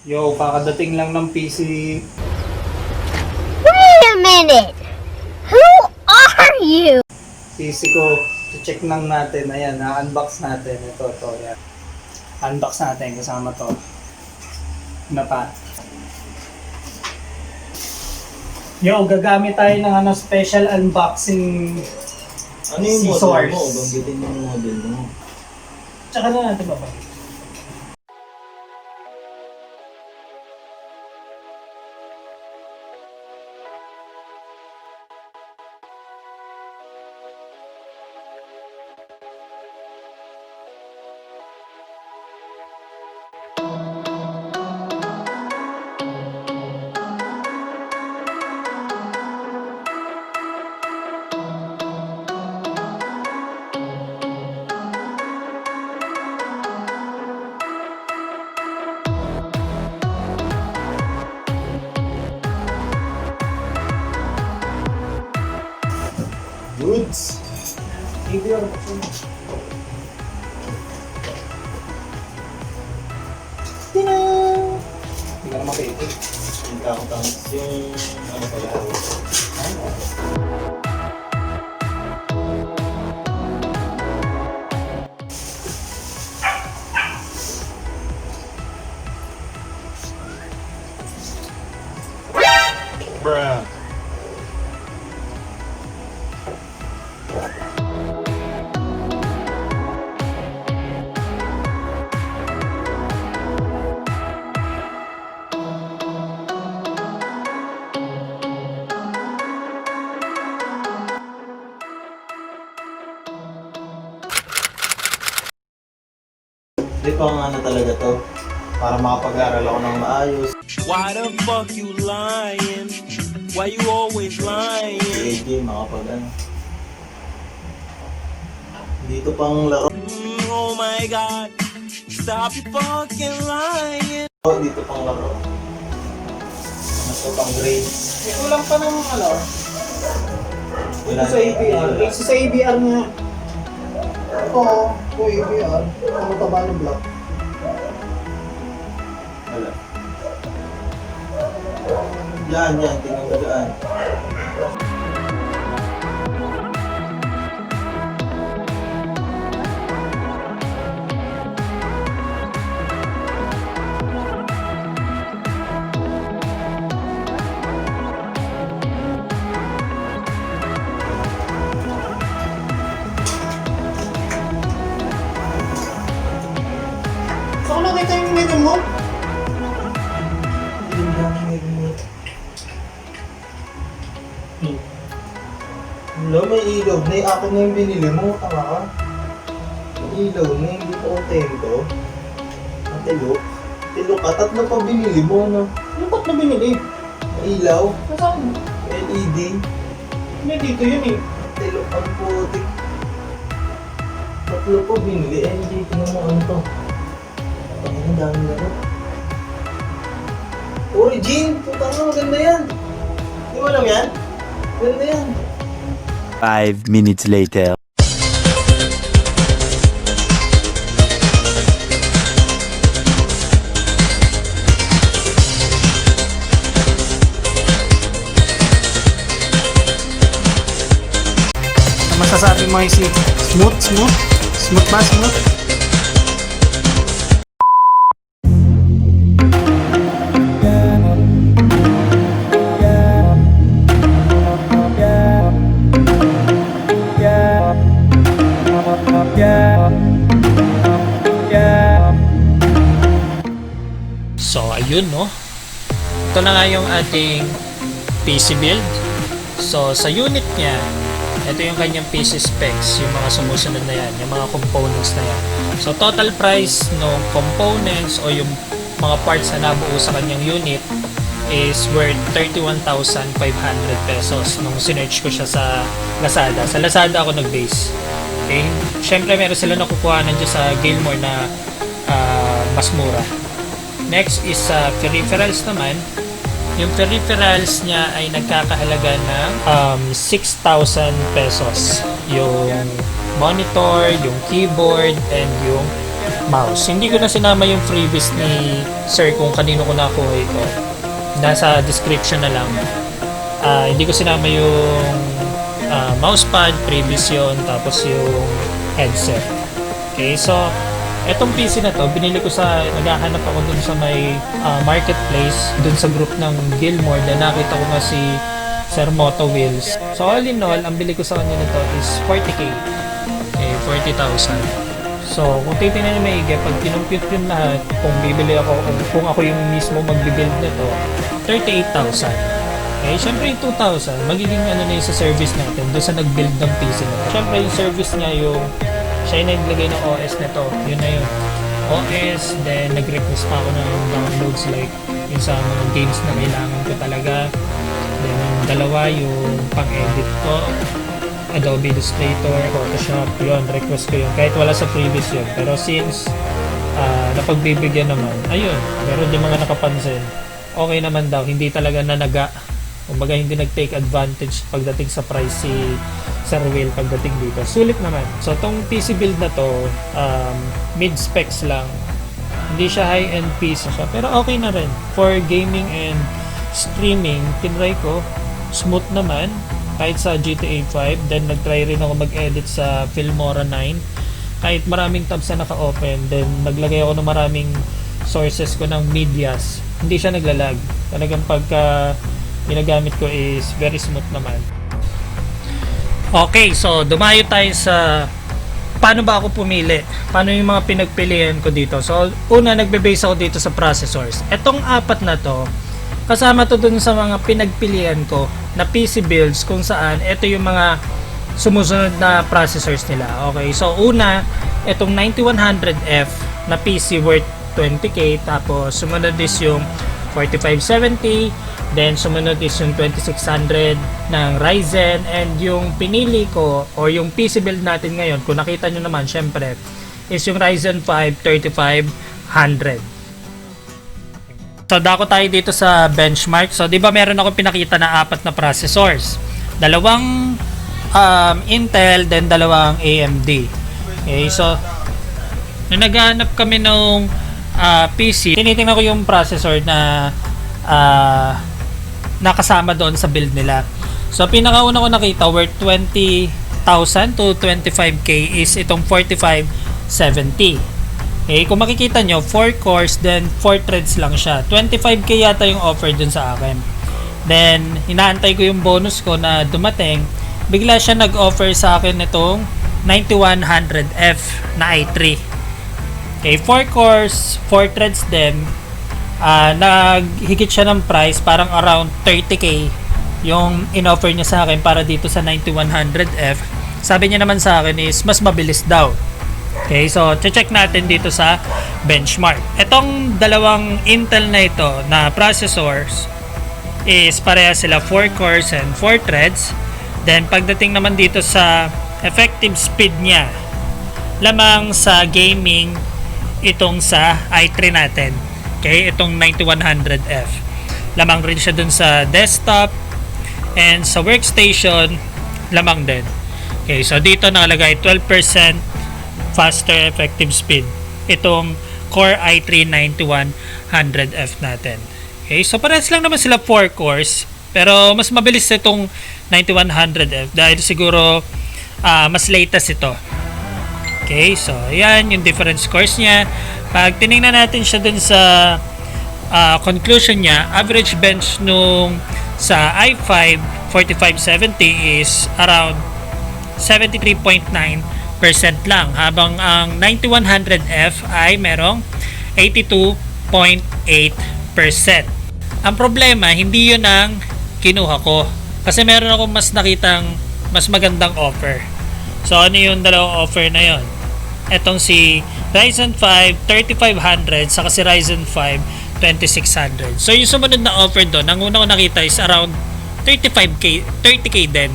Yo, kakadating lang ng PC. Wait a minute! Who are you? PC ko. Check lang natin. Ayan, na-unbox natin. Ito, yan. Unbox natin kasama to. Na pa. Yo, gagamit tayo ng special unboxing. Ano yung Si model Source. mo? Banggitin mo yung model mo. Tsaka na natin ba? Goods! Hindi ako Hindi ka na makaipit. Yung kakatangos yung ano pala. Bruh. Di pa nga na talaga to. Para makapag-aral ako ng maayos. Why the fuck you lying? Why you always lying? Si AJ makapag ano. Dito pang laro. Oh my god, stop you fucking lying. Dito pang laro. Ano to pang grades. Kulang pa ng ano? Wala Ito sa ABR. Ito sa ABR nga. Ito, ABR. Ang taba ng block. Wala. Yan, tingnan mo dyan. So, kung nakita yung menu mo? Wala, may ilaw na. Akin na yung binili mo. Tama ka. May ilaw na. Hindi ko kontento. Ang tilok. Tilok ka. Tatlo pa binili mo, no? Ano ba't na binili? May ilaw. Nasaan? LED. Hindi, dito yun eh. Tilok ang putik. Tatlo pa binili. Hindi. Tingnan mo ano to. Ang dami na to. Origin! Putang na, maganda yan. Hindi mo alam yan? Maganda yan. 5 minutes later. Masasabi mo yung smooth? Smooth ba? Smooth? So, ayun, no? Ito na nga yung ating PC build. So, sa unit niya, ito yung kanyang PC specs, yung mga sumusunod na yan, yung mga components na yan. So, total price ng components o yung mga parts na nabuo sa kanyang unit is worth 31,500 pesos nung sinerch ko siya sa Lazada. Sa Lazada ako nag-base. Okay? Siyempre, meron sila nakukuha nandiyan sa Gilmore na mas mura. Next is sa peripherals naman. Yung peripherals niya ay nagkakahalaga ng 6,000 pesos. Yung monitor, yung keyboard, and yung mouse. Hindi ko na sinama yung freebies ni sir kung kanino ko nakuha ito. Nasa description na lang. Hindi ko sinama yung mousepad, freebies yun, tapos yung headset. Okay, so etong PC na to, binili ko sa, naghahanap ako dun sa may marketplace, dun sa group ng Gilmore, na nakita ko nga si Sir Moto Wilz. So all in all, ang bili ko sa kanya nito is 40k. Okay, 40,000. So kung titignan nyo maigi, pag kinumpute yun lahat, kung bibili ako, kung ako yung mismo magbibuild nito, 38,000. Okay, syempre yung 2,000, magiging ano na yung sa service natin, doon sa nag-build ng PC na. Syempre yung service niya, yung siya yung naglagay ng OS na to, yun na yung OS, then nag-request pa ako ng downloads like yung sa mga games na kailangan ko talaga. Then yung dalawa, yung pang-edit ko, Adobe Illustrator, Photoshop, yun, request ko yun. Kahit wala sa previous yun. Pero since napagbibigyan naman, ayun, meron din mga nakapansin. Okay naman daw, hindi talaga nanaga. Kumbaga hindi nag-take advantage pagdating sa price si Sir Will pagdating dito. Sulit naman. So tong PC build na to, mid-specs lang. Hindi siya high-end PC siya, pero okay na rin. For gaming and streaming, tinry ko. Smooth naman. Kahit sa GTA 5. Then nag-try rin ako mag-edit sa Filmora 9. Kahit maraming tabs na naka-open. Then naglagay ako ng maraming sources ko ng medias. Hindi siya naglalag. Talagang pagka ginagamit ko is very smooth naman. Okay, so dumayo tayo sa paano ba ako pumili? Paano yung mga pinagpilian ko dito? So, una, nagbe-base ako dito sa processors. Etong apat na to, kasama to dun sa mga pinagpilian ko na PC builds kung saan ito yung mga sumusunod na processors nila. Okay, so una, etong 9100F na PC worth 20k, tapos sumunod is yung 4570, then sumunod is yung 2600 ng Ryzen, and yung pinili ko or yung PC build natin ngayon, kung nakita nyo naman syempre, is yung Ryzen 5 3500. So dako tayo dito sa benchmark. So di ba meron ako pinakita na apat na processors, dalawang Intel, then dalawang AMD. Okay, so nung naghahanap kami nung PC, tinitingnan ko yung processor na nakasama doon sa build nila. So pinakauna ko nakita worth 20,000 to 25k is itong 4570. Okay, kung makikita nyo, 4 cores, then 4 threads lang siya. 25k yata yung offer dun sa akin. Then inaantay ko yung bonus ko na dumating. Bigla siya nag-offer sa akin itong 9100F na i3. Okay, 4 cores, 4 threads din. Naghigit siya ng price, parang around 30k yung in-offer niya sa akin para dito sa 9100F. Sabi niya naman sa akin is mas mabilis daw. Okay, so check natin dito sa benchmark. Itong dalawang Intel na ito na processors is pareha sila 4 cores and 4 threads. Then pagdating naman dito sa effective speed niya, lamang sa gaming itong sa i3 natin. Okay, itong 9100F. Lamang rin siya dun sa desktop and sa workstation, lamang din. Okay, so dito nakalagay 12% faster effective speed itong Core i3 9100F natin. Okay, so parehas lang naman sila 4 cores, pero mas mabilis itong 9100F dahil siguro mas latest ito. Okay, so yan yung difference scores niya. Pag tinignan natin siya dun sa conclusion niya, average bench nung sa i5 4570 is around 73.9% lang, habang ang 9100F ay merong 82.8%. Ang problema, hindi yun ang kinuha ko kasi meron akong mas nakitang mas magandang offer. So ano yung dalawang offer na yon? Etong si Ryzen 5 3500 saka si Ryzen 5 2600. So yung sumunod na offer doon, ang una ko nakita is around 30k din.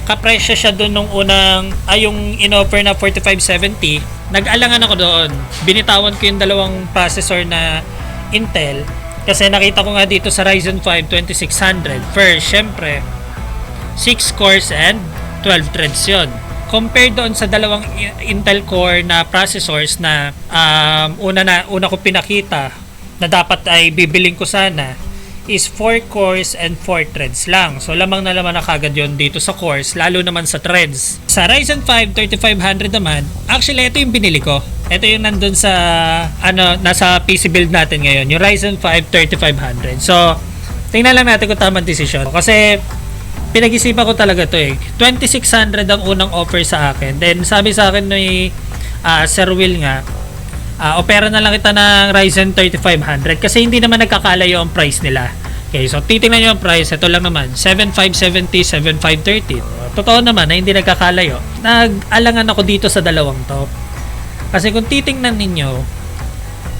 Kapresyo siya doon nung unang yung in-offer na 4570. Nag-alangan ako doon. Binitawan ko yung dalawang processor na Intel kasi nakita ko nga dito sa Ryzen 5 2600. First, syempre 6 cores and 12 threads yun. compared doon sa dalawang Intel Core na processors na una ko pinakita na dapat ay bibiling ko sana is 4 cores and 4 threads lang. So lamang na kagad yon dito sa cores, lalo naman sa threads. Sa Ryzen 5 3500 naman, actually ito yung binili ko. Ito yung nandun sa nasa PC build natin ngayon, yung Ryzen 5 3500. So tingnan lang natin kung tamang decision. Kasi pinag-isipan ko talaga to eh. 2600 ang unang offer sa akin. Then sabi sa akin ni Sir Will nga, opera na lang kita ng Ryzen 3500 kasi hindi naman nagkakalayo ang price nila. Okay, so titingnan nyo ang price. Ito lang naman, 7570, 7530. Totoo naman na hindi nagkakalayo. Nag-alangan ako dito sa dalawang to. Kasi kung titingnan ninyo,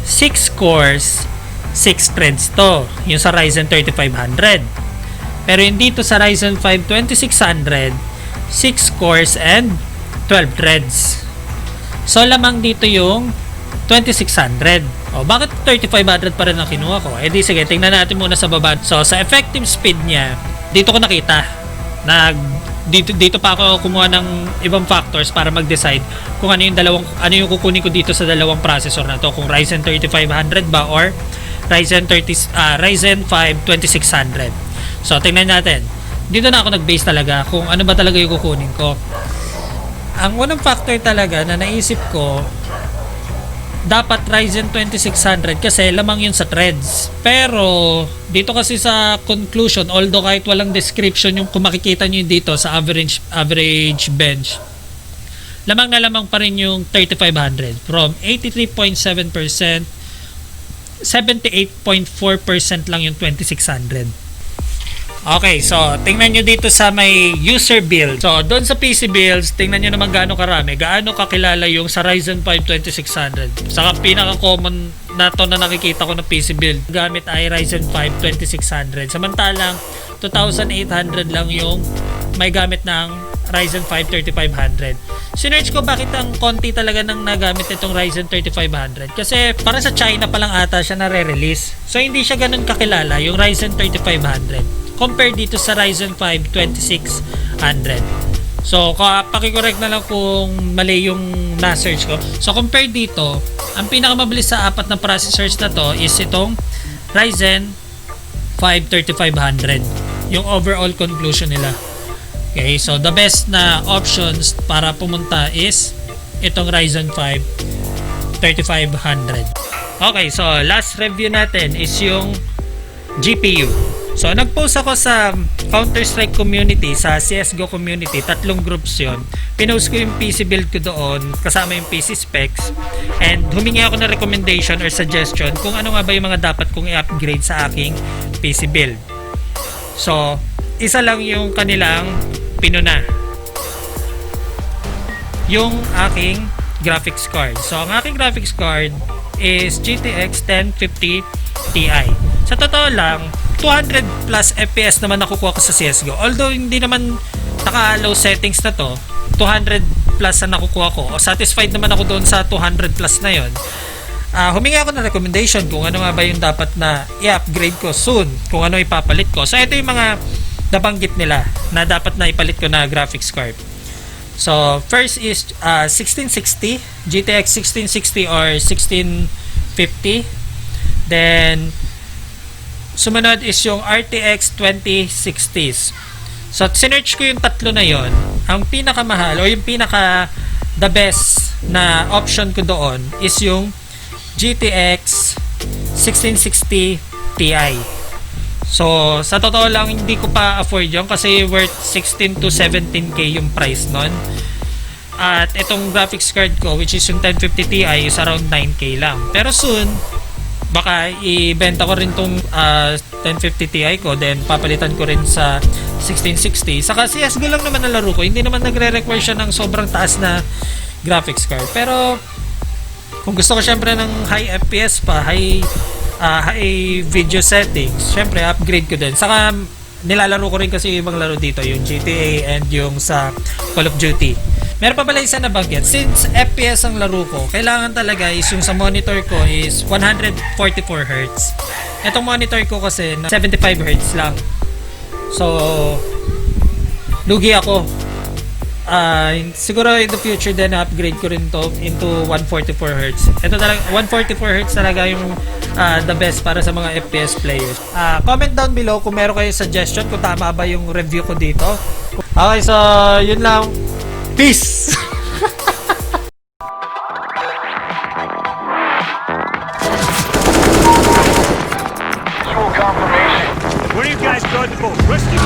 6 cores, 6 threads to. Yung sa Ryzen 3500. Pero yung dito sa Ryzen 5 2600, 6 cores and 12 threads. So lamang dito yung 2600. O, bakit 3500 pa rin ang kinuha ko? Eh di sige, tingnan natin muna sa baba. So, sa effective speed niya, dito ko nakita. Dito pa ako kumuha ng ibang factors para mag-decide kung ano yung kukunin ko dito sa dalawang processor na to. Kung Ryzen 3500 ba or Ryzen 5 2600. So, tingnan natin. Dito na ako nag-base talaga kung ano ba talaga yung kukunin ko. Ang unang factor talaga na naisip ko, dapat Ryzen 2600 kasi lamang yun sa threads. Pero dito kasi sa conclusion, although kahit walang description yung kung makikita nyo dito sa average bench, lamang na lamang pa rin yung 3500 from 83.7%, 78.4% lang yung 2600. Okay, so tingnan nyo dito sa may user build. So doon sa PC builds, tingnan nyo naman gaano karami, gaano kakilala yung sa Ryzen 5 2600. Saka pinaka-common na to na nakikita ko ng PC build gamit ay Ryzen 5 2600. Samantalang 2800 lang yung may gamit ng Ryzen 5 3500. Sinearch ko bakit ang konti talaga nang nagamit itong Ryzen 3500. Kasi para sa China pa lang ata siya nare-release. So hindi siya ganun kakilala yung Ryzen 3500 compared dito sa Ryzen 5 2600. So, pakicorrect na lang kung mali yung na-search ko. So, compared dito, ang pinakamabilis sa apat na processors na to is itong Ryzen 5 3500. Yung overall conclusion nila. Okay, so the best na options para pumunta is itong Ryzen 5 3500. Okay, so last review natin is yung GPU. So, nag-post ako sa Counter-Strike community, sa CSGO community, 3 groups yon. Pinost ko yung PC build ko doon, kasama yung PC specs, and humingi ako ng recommendation or suggestion kung ano nga ba yung mga dapat kong i-upgrade sa aking PC build. So, isa lang yung kanilang pinuna. Yung aking graphics card. So, ang aking graphics card is GTX 1050 Ti. Sa totoo lang, 200 plus FPS naman nakukuha ko sa CSGO. Although hindi naman naka-low settings na to, 200 plus ang nakukuha ko. O satisfied naman ako doon sa 200 plus na yon. Humingi ako ng recommendation kung ano nga ba yung dapat na i-upgrade ko soon, kung ano ipapalit ko. So ito yung mga nabanggit nila na dapat na ipalit ko na graphics card. So first is 1660, GTX 1660 or 1650. Then sumunod is yung RTX 2060s. So, sinearch ko yung tatlo na yon. Ang pinakamahal o yung pinaka the best na option ko doon is yung GTX 1660 Ti. So, sa totoo lang, hindi ko pa afford yun kasi worth 16 to 17k yung price nun. At itong graphics card ko, which is yung 1050 Ti, is around 9k lang. Pero soon, baka ibenta ko rin tong 1050 Ti ko, then papalitan ko rin sa 1660. Saka CSGO lang naman ang laro ko, hindi naman nagre-require siya ng sobrang taas na graphics card. Pero kung gusto ko syempre ng high FPS pa, high video settings, syempre upgrade ko din. Saka nilalaro ko rin kasi yung ibang laro dito, yung GTA and yung sa Call of Duty. Meron pa pala isa na banggit. Since FPS ang laro ko, kailangan talaga is yung sa monitor ko is 144Hz. Itong monitor ko kasi na 75Hz lang. So, lugi ako. siguro in the future din upgrade ko rin to into 144Hz. Ito talaga 144Hz talaga yung the best para sa mga FPS players. Comment down below kung meron kayo suggestion kung tama ba yung review ko dito. Okay, so yun lang. Peace. Where are you guys going to go? Rescue!